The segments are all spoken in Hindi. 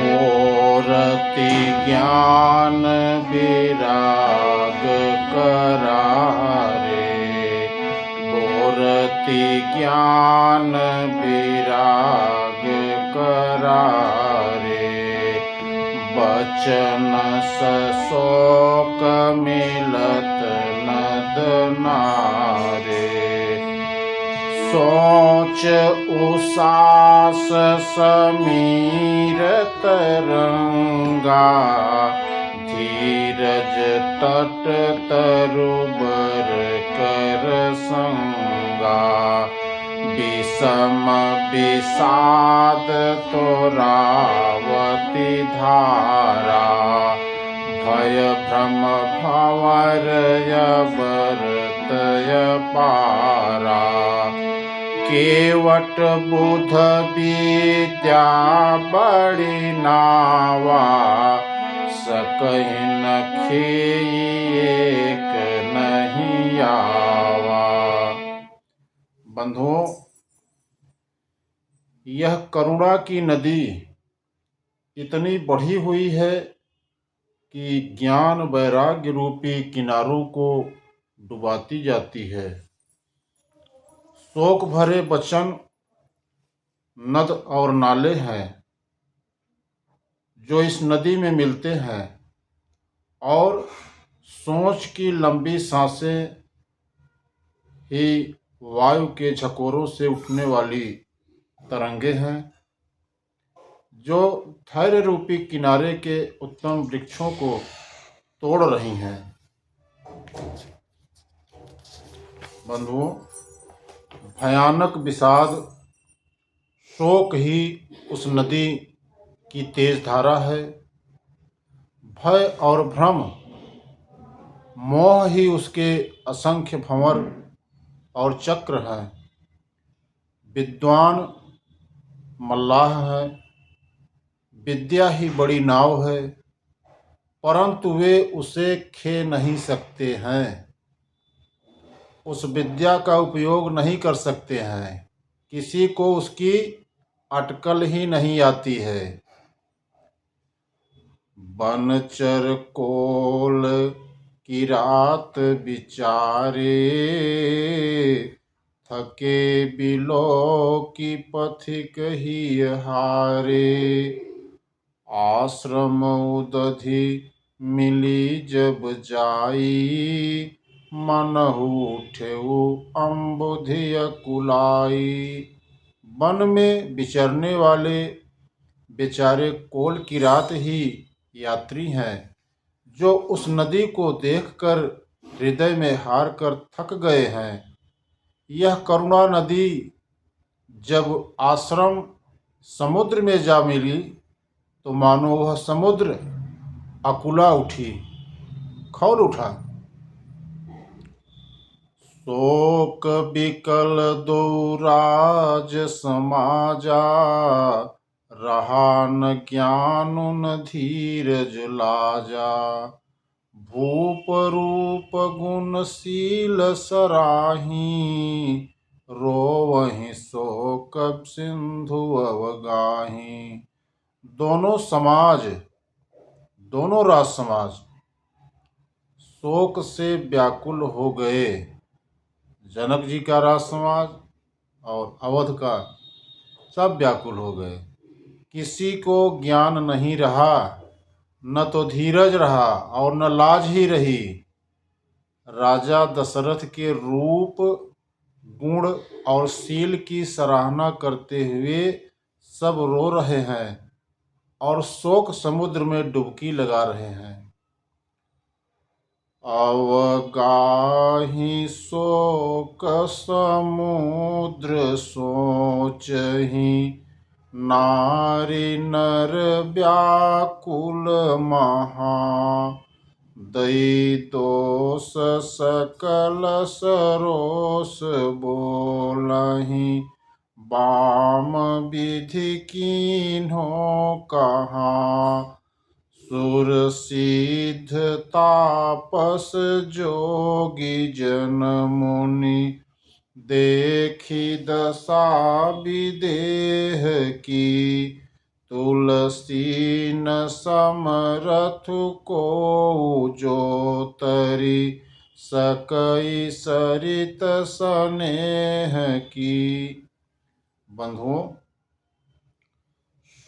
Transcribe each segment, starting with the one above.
बोरति ज्ञान विराग करारे, बोरति ज्ञान विराग करारे। बचन शोक मिलत नद नारे, सोच उसास समीर तरंगा। धीरज तट तरुबर कर संगा, विषम विषाद तोरावती धारा। भय भ्रम भंवर बरतय पारा, केवट बुध विद्या बड़ी नावा। सकहि न खेई एक नहीं आवा। बंधुओं, यह करुणा की नदी इतनी बढ़ी हुई है कि ज्ञान वैराग्य रूपी किनारों को डुबाती जाती है। शोक भरे वचन नद और नाले हैं जो इस नदी में मिलते हैं, और सोच की लंबी सांसें ही वायु के झकोरों से उठने वाली तरंगे हैं जो धैर्य रूपी किनारे के उत्तम वृक्षों को तोड़ रही हैं। बंधुओं, भयानक विषाद शोक ही उस नदी की तेज धारा है। भय और भ्रम मोह ही उसके असंख्य भंवर और चक्र हैं। विद्वान मल्लाह है, विद्या ही बड़ी नाव है, परंतु वे उसे खे नहीं सकते हैं, उस विद्या का उपयोग नहीं कर सकते हैं। किसी को उसकी अटकल ही नहीं आती है। बनचर कोल की रात विचारे, थके बिलो की पथिक ही हारे। आश्रम उदधि मिली जब जाई, मनहु उठेउ अम्बुधि कुलाई। वन में विचरने वाले बेचारे कोल की रात ही यात्री हैं, जो उस नदी को देखकर हृदय में हार कर थक गए हैं। यह करुणा नदी जब आश्रम समुद्र में जा मिली तो मानो वह समुद्र अकुला उठी, खौल उठा। शोक बिकल दो राज समाजा, रहा न ज्ञान न धीरज लाजा। भूप रूप गुण शील सराही, रोवहि शोक सिंधु अवगाही। दोनों राज समाज शोक से व्याकुल हो गए। जनक जी का राज समाज और अवध का सब व्याकुल हो गए। किसी को ज्ञान नहीं रहा, न तो धीरज रहा और न लाज ही रही। राजा दशरथ के रूप, गुण और शील की सराहना करते हुए सब रो रहे हैं और शोक समुद्र में डुबकी लगा रहे हैं। अवगाही शोक समुद्र सोचहि, नारी नर व्याकुल महा। दई दोष सकल सरोस बोलहि, वाम विधि कीन्हो कहाँ। सुर सिद्ध तापस जोगी जन मुनि, देखी दशा विदेह की। तुलसी न समरथु को जो तरी सकई सरित स्नेह की। बंधुओं,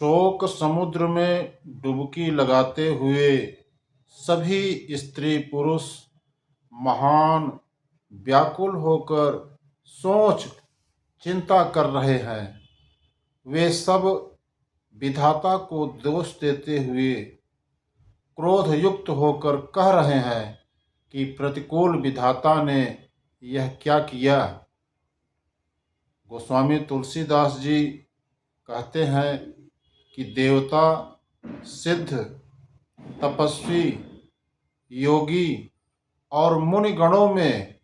शोक समुद्र में डुबकी लगाते हुए सभी स्त्री पुरुष महान व्याकुल होकर सोच चिंता कर रहे हैं। वे सब विधाता को दोष देते हुए क्रोध युक्त होकर कह रहे हैं कि प्रतिकूल विधाता ने यह क्या किया। गोस्वामी तुलसीदास जी कहते हैं कि देवता, सिद्ध, तपस्वी, योगी और मुनिगणों में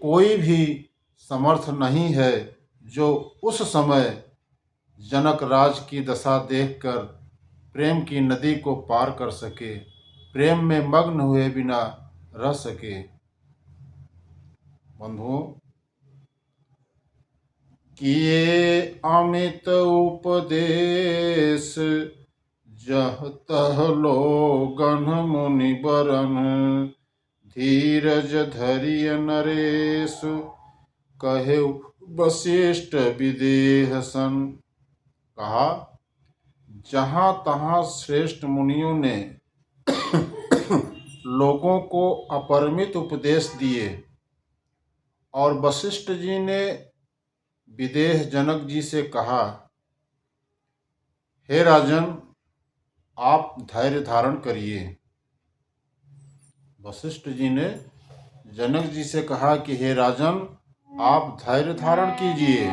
कोई भी समर्थ नहीं है जो उस समय जनक राज की दशा देखकर प्रेम की नदी को पार कर सके, प्रेम में मग्न हुए बिना रह सके। बंधुओं, किए अमित उपदेश जह तह लोगन मुनि बरन, धीरज धरिय नरेश कहे वशिष्ठ विदेह सन। कहा, जहाँ तहाँ श्रेष्ठ मुनियों ने लोगों को अपरिमित उपदेश दिए और वशिष्ठ जी ने विदेह जनक जी से कहा, हे राजन, आप धैर्य धारण करिए। वशिष्ठ जी ने जनक जी से कहा कि हे राजन, आप धैर्य धारण कीजिए।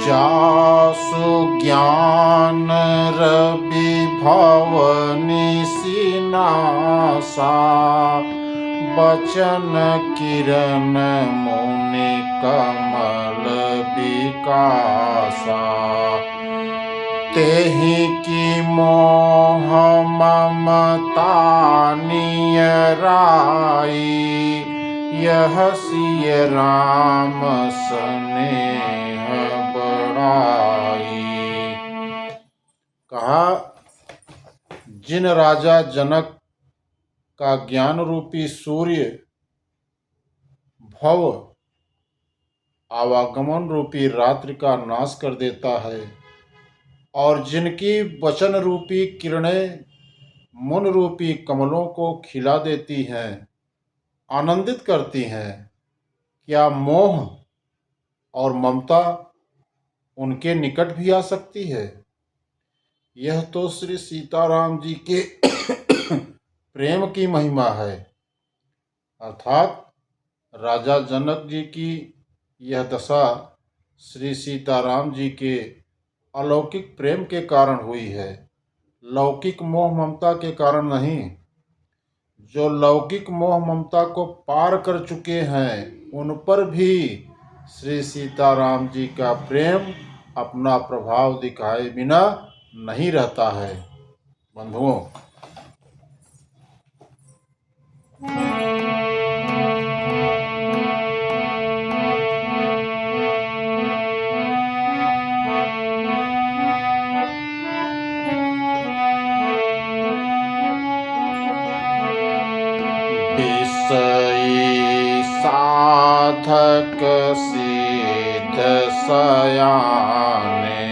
जासु ज्ञान रवि भवनि सिनासा, बचन किरण मुनि कमल विकासा। तेहि की मोह ममता नियराई, यह सिय राम स्नेह बढ़ाई। कहा, जिन राजा जनक का ज्ञान रूपी सूर्य भव आवागमन रूपी रात्रि का नाश कर देता है और जिनकी वचन रूपी किरणें मन रूपी कमलों को खिला देती हैं, आनंदित करती हैं, क्या मोह और ममता उनके निकट भी आ सकती है? यह तो श्री सीताराम जी के प्रेम की महिमा है। अर्थात राजा जनक जी की यह दशा श्री सीताराम जी के अलौकिक प्रेम के कारण हुई है, लौकिक मोह ममता के कारण नहीं। जो लौकिक मोह ममता को पार कर चुके हैं, उन पर भी श्री सीताराम जी का प्रेम अपना प्रभाव दिखाए बिना नहीं रहता है। बंधुओं, विषयी साधक सिद्ध सयाने,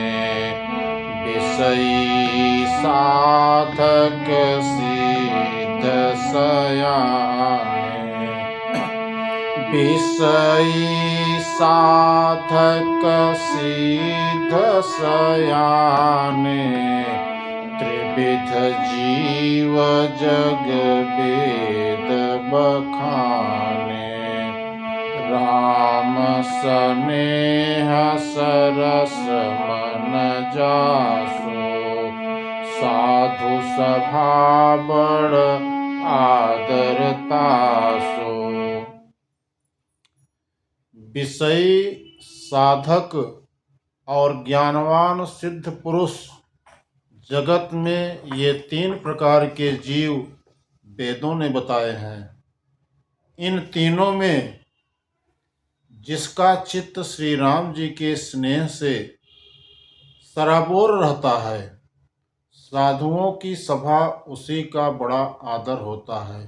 विषयी साधक सिद्ध सयाने। विषयी साधक सिद्ध सयाने, त्रिविध जीव जग वेद बखाने। राम स्नेह सरस मन जासु, साधु सभा बड़ आदर तासु। विषयी साधक और ज्ञानवान सिद्ध पुरुष जगत में ये 3 प्रकार के जीव वेदों ने बताए हैं। इन तीनों में जिसका चित्त श्री राम जी के स्नेह से सराबोर रहता है, साधुओं की सभा उसी का बड़ा आदर होता है।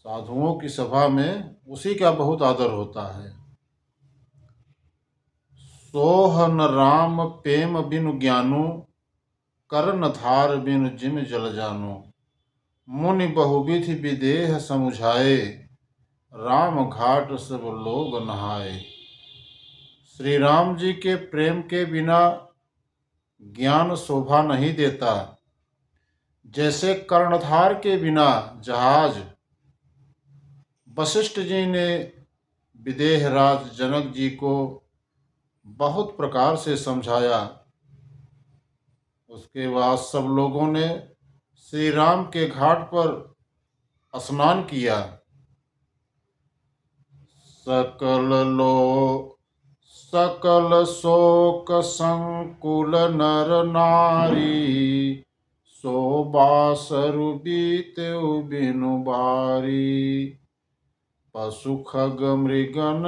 साधुओं की सभा में उसी का बहुत आदर होता है। सोहन राम प्रेम बिनु ज्ञानु, कर्ण धार बिनु जिम जल जानो। मुनि बहुविधि विदेह समुझाए, राम घाट सब लोग नहाए। श्री राम जी के प्रेम के बिना ज्ञान शोभा नहीं देता। जैसे कर्णधार के बिना जहाज वशिष्ठ जी ने विदेहराज जनक जी को बहुत प्रकार से समझाया। उसके बाद सब लोगों ने श्री राम के घाट पर स्नान किया। सकल शोक संकुल नर नारी, शोभासरु बीतेउ बिनु बारी। पशु खग मृगन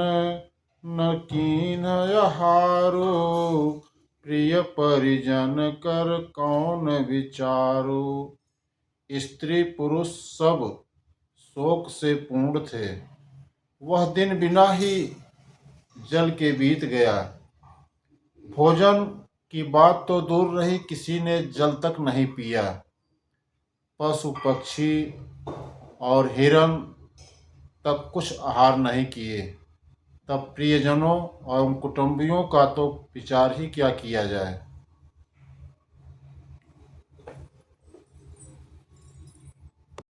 न कीन आहारो, प्रिय परिजन कर कौन विचारो। स्त्री पुरुष सब शोक से पूर्ण थे। वह दिन बिना ही जल के बीत गया। भोजन की बात तो दूर रही, किसी ने जल तक नहीं पिया। पशु पक्षी और हिरण तक कुछ आहार नहीं किए। तब प्रियजनों और कुटुंबियों का तो विचार ही क्या किया जाए।